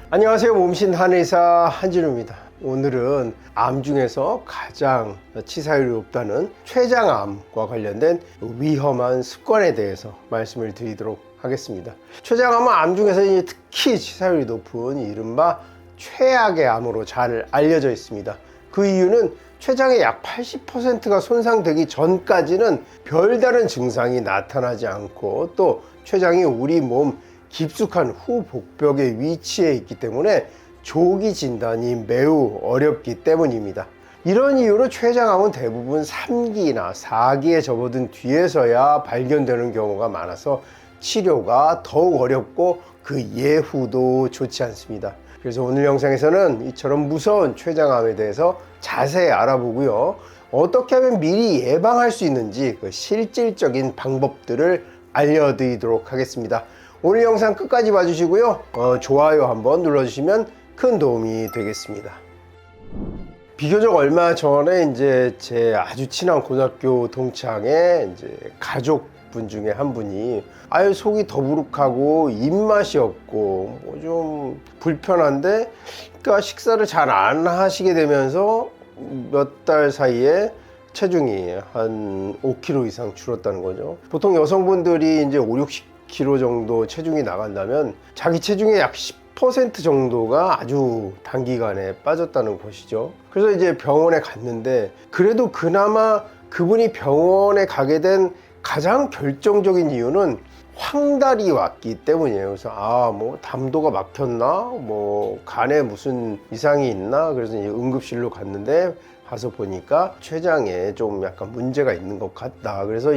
안녕하세요. 몸신 한의사 한진우입니다. 오늘은 암 중에서 가장 치사율이 높다는 췌장암과 관련된 위험한 습관에 대해서 말씀을 드리도록 하겠습니다. 췌장암은 암 중에서 특히 치사율이 높은 이른바 최악의 암으로 잘 알려져 있습니다. 그 이유는 췌장의 약 80%가 손상되기 전까지는 별다른 증상이 나타나지 않고 또 췌장이 우리 몸 깊숙한 후복벽에 위치해 있기 때문에 조기 진단이 매우 어렵기 때문입니다. 이런 이유로 췌장암은 대부분 3기나 4기에 접어든 뒤에서야 발견되는 경우가 많아서 치료가 더욱 어렵고 그 예후도 좋지 않습니다. 그래서 오늘 영상에서는 이처럼 무서운 췌장암에 대해서 자세히 알아보고요. 어떻게 하면 미리 예방할 수 있는지 그 실질적인 방법들을 알려드리도록 하겠습니다. 오늘 영상 끝까지 봐주시고요. 좋아요 한번 눌러주시면 큰 도움이 되겠습니다. 비교적 얼마 전에 제 아주 친한 고등학교 동창의 가족분 중에 한 분이 속이 더부룩하고 입맛이 없고 좀 불편한데 그러니까 식사를 잘 안 하시게 되면서 몇 달 사이에 체중이 한 5kg 이상 줄었다는 거죠. 보통 여성분들이 5-60kg 정도 체중이 나간다면 자기 체중의 약 10% 정도가 아주 단기간에 빠졌다는 것이죠. 그래서 병원에 갔는데 그래도 그나마 그분이 병원에 가게 된 가장 결정적인 이유는 황달이 왔기 때문이에요. 그래서 담도가 막혔나? 간에 무슨 이상이 있나? 그래서 응급실로 갔는데 가서 보니까 췌장에 좀 약간 문제가 있는 것 같다. 그래서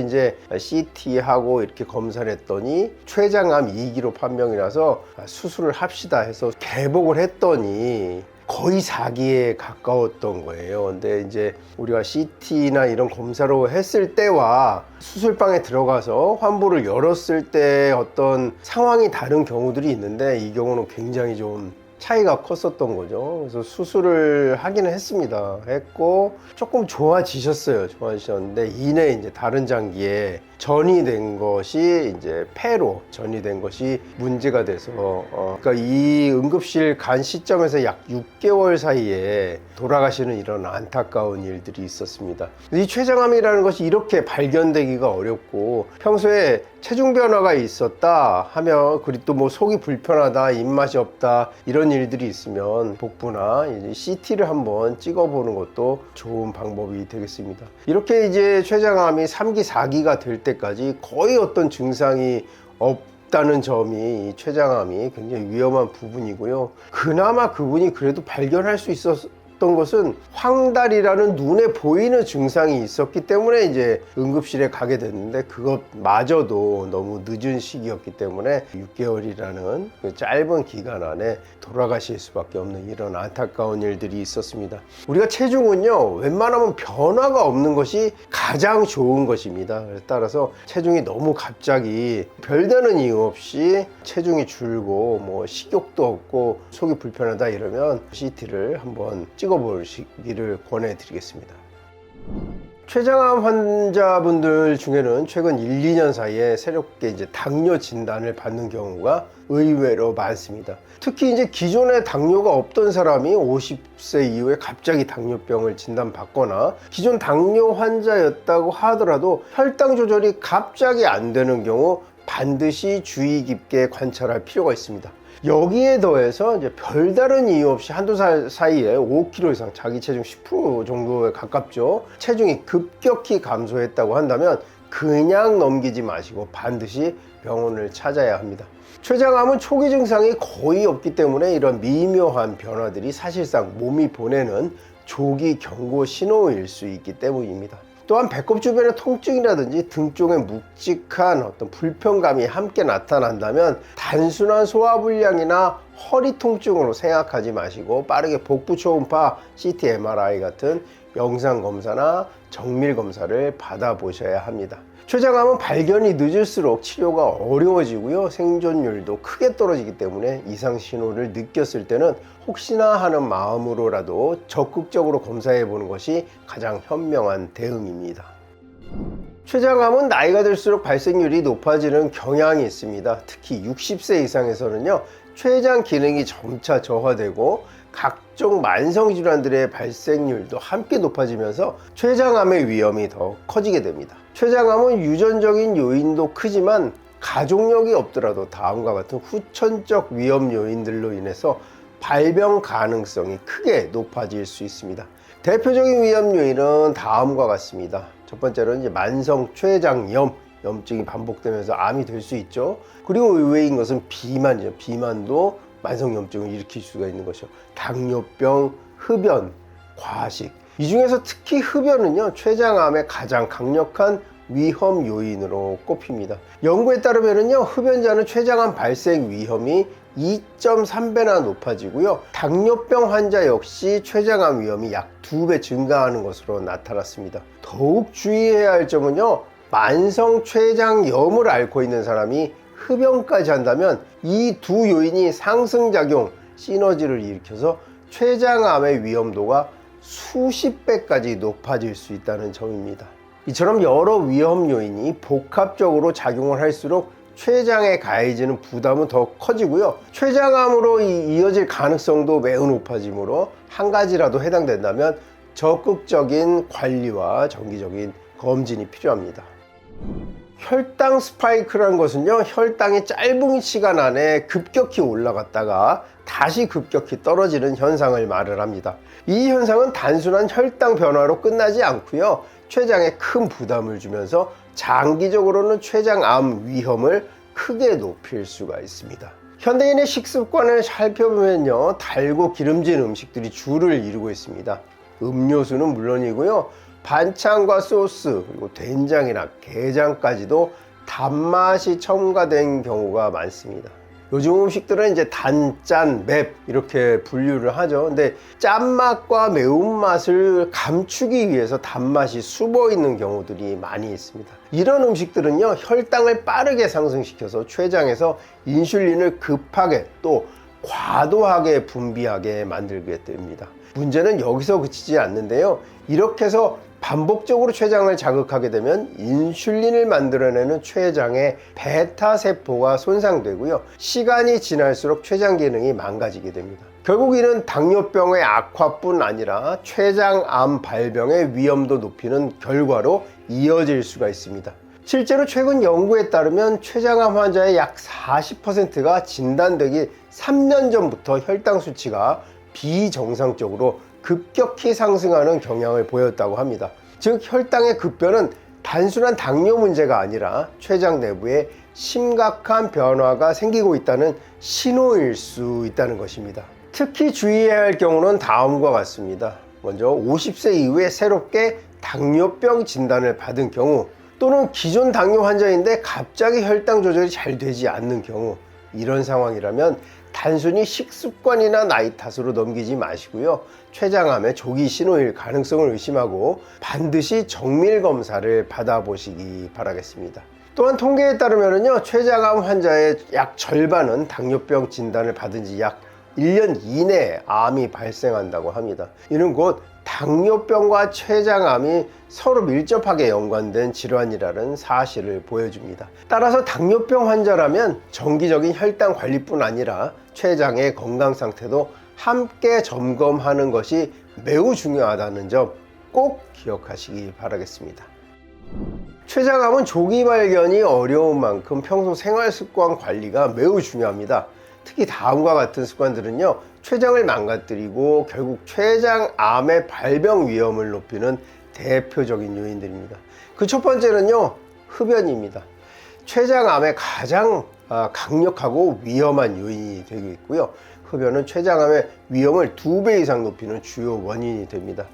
CT하고 이렇게 검사를 했더니 췌장암 2기로 판명이라서 수술을 합시다 해서 개복을 했더니 거의 4기에 가까웠던 거예요. 근데 우리가 CT나 이런 검사로 했을 때와 수술방에 들어가서 환부를 열었을 때 어떤 상황이 다른 경우들이 있는데 이 경우는 굉장히 좀 차이가 컸었던 거죠. 그래서 수술을 하기는 했고 조금 좋아지셨는데 이내 다른 장기에 전이 된 것이 폐로 전이 된 것이 문제가 돼서 그러니까 이 응급실 간 시점에서 약 6개월 사이에 돌아가시는 이런 안타까운 일들이 있었습니다. 이 췌장암이라는 것이 이렇게 발견되기가 어렵고 평소에 체중 변화가 있었다 하면 그리고 또 속이 불편하다, 입맛이 없다 이런 일들이 있으면 복부나 CT를 한번 찍어보는 것도 좋은 방법이 되겠습니다. 이렇게 췌장암이 3기, 4기가 될 때까지 거의 어떤 증상이 없다는 점이 이 췌장암이 굉장히 위험한 부분이고요. 그나마 그분이 그래도 발견할 수 있었던 것은 황달이라는 눈에 보이는 증상이 있었기 때문에 응급실에 가게 됐는데 그것마저도 너무 늦은 시기였기 때문에 6개월이라는 그 짧은 기간 안에 돌아가실 수밖에 없는 이런 안타까운 일들이 있었습니다. 우리가 체중은요 웬만하면 변화가 없는 것이 가장 좋은 것입니다. 따라서 체중이 너무 갑자기 별다른 이유 없이 체중이 줄고 식욕도 없고 속이 불편하다 이러면 CT를 한번 찍어보시기를 권해드리겠습니다. 췌장암 환자분들 중에는 최근 1, 2년 사이에 새롭게 당뇨 진단을 받는 경우가 의외로 많습니다. 특히 기존에 당뇨가 없던 사람이 50세 이후에 갑자기 당뇨병을 진단받거나 기존 당뇨 환자였다고 하더라도 혈당 조절이 갑자기 안 되는 경우 반드시 주의 깊게 관찰할 필요가 있습니다. 여기에 더해서 별다른 이유 없이 한두 살 사이에 5kg 이상 자기 체중 10% 정도에 가깝죠. 체중이 급격히 감소했다고 한다면 그냥 넘기지 마시고 반드시 병원을 찾아야 합니다. 췌장암은 초기 증상이 거의 없기 때문에 이런 미묘한 변화들이 사실상 몸이 보내는 조기 경고 신호일 수 있기 때문입니다. 또한 배꼽 주변의 통증이라든지 등 쪽에 묵직한 어떤 불편감이 함께 나타난다면 단순한 소화불량이나 허리 통증으로 생각하지 마시고 빠르게 복부 초음파, CT, MRI 같은 영상 검사나 정밀 검사를 받아보셔야 합니다. 췌장암은 발견이 늦을수록 치료가 어려워지고요. 생존율도 크게 떨어지기 때문에 이상 신호를 느꼈을 때는 혹시나 하는 마음으로라도 적극적으로 검사해 보는 것이 가장 현명한 대응입니다. 췌장암은 나이가 들수록 발생률이 높아지는 경향이 있습니다. 특히 60세 이상에서는요, 췌장 기능이 점차 저하되고 각종 만성질환들의 발생률도 함께 높아지면서 췌장암의 위험이 더 커지게 됩니다. 췌장암은 유전적인 요인도 크지만 가족력이 없더라도 다음과 같은 후천적 위험 요인들로 인해서 발병 가능성이 크게 높아질 수 있습니다. 대표적인 위험 요인은 다음과 같습니다. 첫 번째로는 이제 만성 췌장염, 염증이 반복되면서 암이 될 수 있죠. 그리고 의외인 것은 비만이죠. 비만도 만성염증을 일으킬 수가 있는 것이죠. 당뇨병, 흡연, 과식. 이 중에서 특히 흡연은요, 췌장암의 가장 강력한 위험 요인으로 꼽힙니다. 연구에 따르면요, 흡연자는 췌장암 발생 위험이 2.3배나 높아지고요, 당뇨병 환자 역시 췌장암 위험이 약 2배 증가하는 것으로 나타났습니다. 더욱 주의해야 할 점은요, 만성 췌장염을 앓고 있는 사람이 흡연까지 한다면 이 두 요인이 상승작용, 시너지를 일으켜서 췌장암의 위험도가 수십 배까지 높아질 수 있다는 점입니다. 이처럼 여러 위험 요인이 복합적으로 작용을 할수록 췌장에 가해지는 부담은 더 커지고요, 췌장암으로 이어질 가능성도 매우 높아지므로 한 가지라도 해당된다면 적극적인 관리와 정기적인 검진이 필요합니다. 혈당 스파이크라는 것은요, 혈당이 짧은 시간 안에 급격히 올라갔다가 다시 급격히 떨어지는 현상을 말을 합니다. 이 현상은 단순한 혈당 변화로 끝나지 않고요, 췌장에 큰 부담을 주면서 장기적으로는 췌장암 위험을 크게 높일 수가 있습니다. 현대인의 식습관을 살펴보면요, 달고 기름진 음식들이 주를 이루고 있습니다. 음료수는 물론이고요, 반찬과 소스, 그리고 된장이나 게장까지도 단맛이 첨가된 경우가 많습니다. 요즘 음식들은 이제 단, 짠, 맵 이렇게 분류를 하죠. 근데 짠맛과 매운맛을 감추기 위해서 단맛이 숨어 있는 경우들이 많이 있습니다. 이런 음식들은요, 혈당을 빠르게 상승시켜서 췌장에서 인슐린을 급하게 또 과도하게 분비하게 만들게 됩니다. 문제는 여기서 그치지 않는데요, 이렇게 해서 반복적으로 췌장을 자극하게 되면 인슐린을 만들어내는 췌장의 베타 세포가 손상되고요, 시간이 지날수록 췌장 기능이 망가지게 됩니다. 결국 이는 당뇨병의 악화뿐 아니라 췌장암 발병의 위험도 높이는 결과로 이어질 수가 있습니다. 실제로 최근 연구에 따르면 췌장암 환자의 약 40%가 진단되기 3년 전부터 혈당 수치가 비정상적으로 급격히 상승하는 경향을 보였다고 합니다. 즉, 혈당의 급변은 단순한 당뇨 문제가 아니라 췌장 내부에 심각한 변화가 생기고 있다는 신호일 수 있다는 것입니다. 특히 주의해야 할 경우는 다음과 같습니다. 먼저 50세 이후에 새롭게 당뇨병 진단을 받은 경우, 또는 기존 당뇨 환자인데 갑자기 혈당 조절이 잘 되지 않는 경우, 이런 상황이라면 단순히 식습관이나 나이 탓으로 넘기지 마시고요, 췌장암의 조기 신호일 가능성을 의심하고 반드시 정밀 검사를 받아보시기 바라겠습니다. 또한 통계에 따르면요, 췌장암 환자의 약 절반은 당뇨병 진단을 받은 지 약 1년 이내에 암이 발생한다고 합니다. 이는 곧 당뇨병과 췌장암이 서로 밀접하게 연관된 질환이라는 사실을 보여줍니다. 따라서 당뇨병 환자라면 정기적인 혈당 관리뿐 아니라 췌장의 건강 상태도 함께 점검하는 것이 매우 중요하다는 점 꼭 기억하시기 바라겠습니다. 췌장암은 조기 발견이 어려운 만큼 평소 생활 습관 관리가 매우 중요합니다. 특히 다음과 같은 습관들은요, 췌장을 망가뜨리고 결국 췌장암의 발병 위험을 높이는 대표적인 요인들입니다. 그 첫 번째는요, 흡연입니다. 췌장암의 가장 강력하고 위험한 요인이 되고 있고요, 흡연은 췌장암의 위험을 2배 이상 높이는 주요 원인이 됩니다.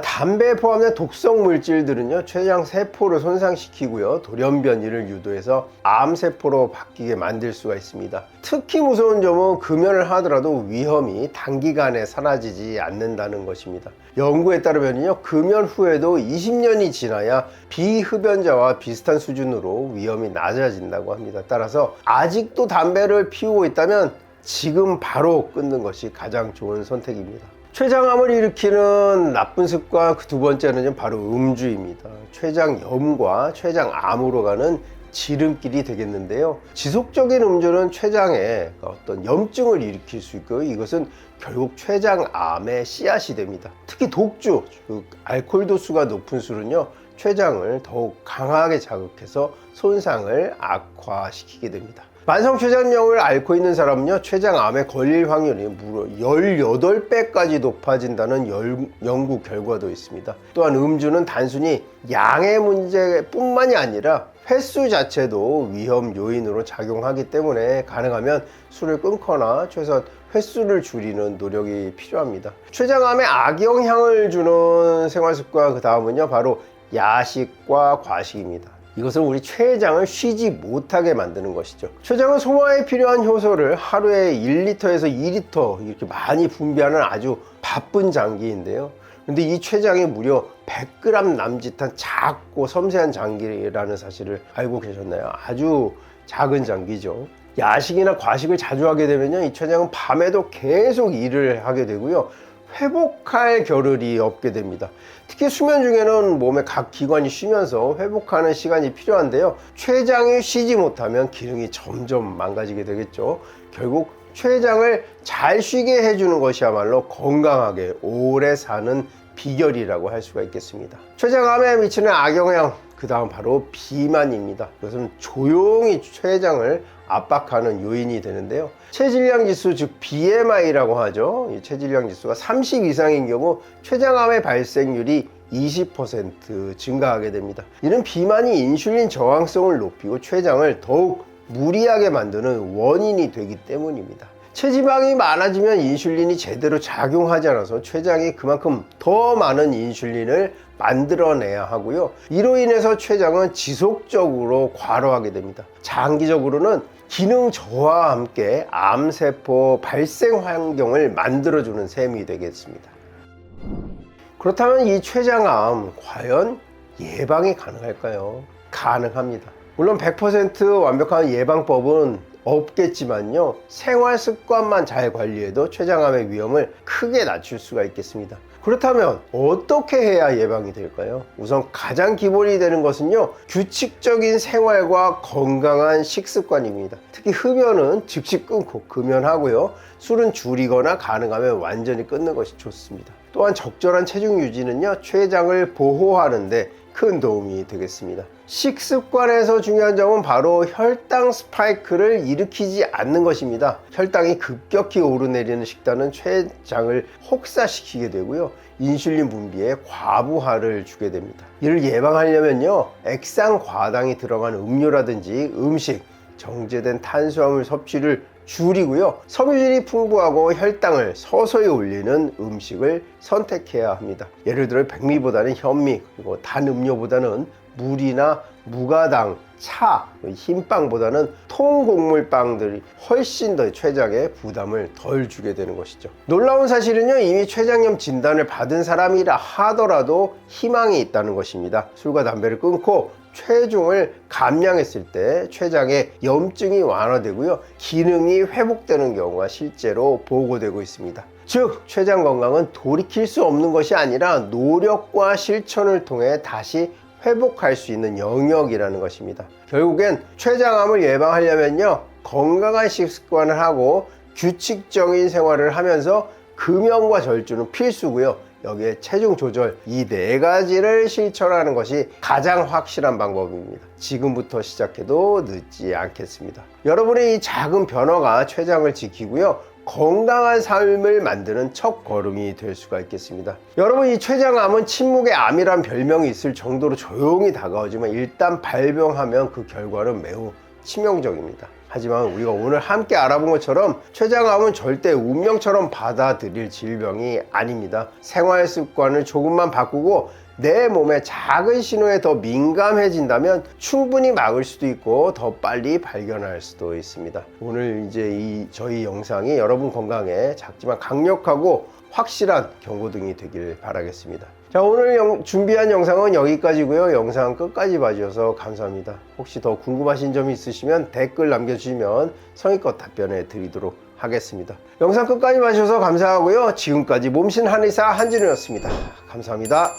담배에 포함된 독성 물질들은요, 췌장 세포를 손상시키고요, 돌연변이를 유도해서 암세포로 바뀌게 만들 수가 있습니다. 특히 무서운 점은 금연을 하더라도 위험이 단기간에 사라지지 않는다는 것입니다. 연구에 따르면요, 금연 후에도 20년이 지나야 비흡연자와 비슷한 수준으로 위험이 낮아진다고 합니다. 따라서 아직도 담배를 피우고 있다면 지금 바로 끊는 것이 가장 좋은 선택입니다. 췌장암을 일으키는 나쁜 습관 그 두 번째는 바로 음주입니다. 췌장염과 췌장암으로 가는 지름길이 되겠는데요. 지속적인 음주는 췌장에 어떤 염증을 일으킬 수 있고요. 이것은 결국 췌장암의 씨앗이 됩니다. 특히 독주, 즉 알코올 도수가 높은 술은요, 췌장을 더욱 강하게 자극해서 손상을 악화시키게 됩니다. 만성 췌장염을 앓고 있는 사람은요, 췌장암에 걸릴 확률이 무려 18배까지 높아진다는 연구 결과도 있습니다. 또한 음주는 단순히 양의 문제뿐만이 아니라 횟수 자체도 위험 요인으로 작용하기 때문에 가능하면 술을 끊거나 최소한 횟수를 줄이는 노력이 필요합니다. 췌장암에 악영향을 주는 생활습관, 그 다음은요 바로 야식과 과식입니다. 이것은 우리 췌장을 쉬지 못하게 만드는 것이죠. 췌장은 소화에 필요한 효소를 하루에 1리터에서 2리터 이렇게 많이 분비하는 아주 바쁜 장기인데요. 근데 이 췌장이 무려 100g 남짓한 작고 섬세한 장기라는 사실을 알고 계셨나요? 아주 작은 장기죠. 야식이나 과식을 자주 하게 되면요, 이 췌장은 밤에도 계속 일을 하게 되고요, 회복할 겨를이 없게 됩니다. 특히 수면 중에는 몸의 각 기관이 쉬면서 회복하는 시간이 필요한데요, 췌장이 쉬지 못하면 기능이 점점 망가지게 되겠죠. 결국 췌장을 잘 쉬게 해주는 것이야말로 건강하게 오래 사는 비결이라고 할 수가 있겠습니다. 췌장암에 미치는 악영향, 그 다음 바로 비만입니다. 이것은 조용히 췌장을 압박하는 요인이 되는데요, 체질량 지수, 즉 BMI라고 하죠. 이 체질량 지수가 30 이상인 경우 췌장암의 발생률이 20% 증가하게 됩니다. 이는 비만이 인슐린 저항성을 높이고 췌장을 더욱 무리하게 만드는 원인이 되기 때문입니다. 체지방이 많아지면 인슐린이 제대로 작용하지 않아서 췌장이 그만큼 더 많은 인슐린을 만들어내야 하고요, 이로 인해서 췌장은 지속적으로 과로하게 됩니다. 장기적으로는 기능 저하와 함께 암세포 발생 환경을 만들어주는 셈이 되겠습니다. 그렇다면 이 췌장암 과연 예방이 가능할까요? 가능합니다. 물론 100% 완벽한 예방법은 없겠지만요, 생활 습관만 잘 관리해도 췌장암의 위험을 크게 낮출 수가 있겠습니다. 그렇다면 어떻게 해야 예방이 될까요? 우선 가장 기본이 되는 것은요, 규칙적인 생활과 건강한 식습관입니다. 특히 흡연은 즉시 끊고 금연하고요, 술은 줄이거나 가능하면 완전히 끊는 것이 좋습니다. 또한 적절한 체중 유지는요, 췌장을 보호하는데 큰 도움이 되겠습니다. 식습관에서 중요한 점은 바로 혈당 스파이크를 일으키지 않는 것입니다. 혈당이 급격히 오르내리는 식단은 췌장을 혹사시키게 되고요, 인슐린 분비에 과부하를 주게 됩니다. 이를 예방하려면요, 액상 과당이 들어간 음료라든지 음식, 정제된 탄수화물 섭취를 줄이고요, 섬유질이 풍부하고 혈당을 서서히 올리는 음식을 선택해야 합니다. 예를 들어 백미보다는 현미, 그리고 단 음료보다는 물이나 무가당, 차, 흰빵보다는 통곡물빵들이 훨씬 더 췌장에 부담을 덜 주게 되는 것이죠. 놀라운 사실은요, 이미 췌장염 진단을 받은 사람이라 하더라도 희망이 있다는 것입니다. 술과 담배를 끊고 체중을 감량했을 때 췌장의 염증이 완화되고요, 기능이 회복되는 경우가 실제로 보고되고 있습니다. 즉, 췌장 건강은 돌이킬 수 없는 것이 아니라 노력과 실천을 통해 다시 회복할 수 있는 영역이라는 것입니다. 결국엔 췌장암을 예방하려면요, 건강한 식습관을 하고 규칙적인 생활을 하면서 금연과 절주는 필수고요, 여기에 체중 조절, 이 4가지를 실천하는 것이 가장 확실한 방법입니다. 지금부터 시작해도 늦지 않겠습니다. 여러분의 이 작은 변화가 췌장을 지키고요, 건강한 삶을 만드는 첫 걸음이 될 수가 있겠습니다. 여러분, 이 췌장암은 침묵의 암이란 별명이 있을 정도로 조용히 다가오지만 일단 발병하면 그 결과는 매우 치명적입니다. 하지만 우리가 오늘 함께 알아본 것처럼 췌장암은 절대 운명처럼 받아들일 질병이 아닙니다. 생활 습관을 조금만 바꾸고 내 몸의 작은 신호에 더 민감해진다면 충분히 막을 수도 있고 더 빨리 발견할 수도 있습니다. 오늘 이제 저희 영상이 여러분 건강에 작지만 강력하고 확실한 경고등이 되길 바라겠습니다. 자, 오늘 준비한 영상은 여기까지고요. 영상 끝까지 봐주셔서 감사합니다. 혹시 더 궁금하신 점이 있으시면 댓글 남겨주시면 성의껏 답변해 드리도록 하겠습니다. 영상 끝까지 봐주셔서 감사하고요. 지금까지 몸신 한의사 한진우였습니다. 감사합니다.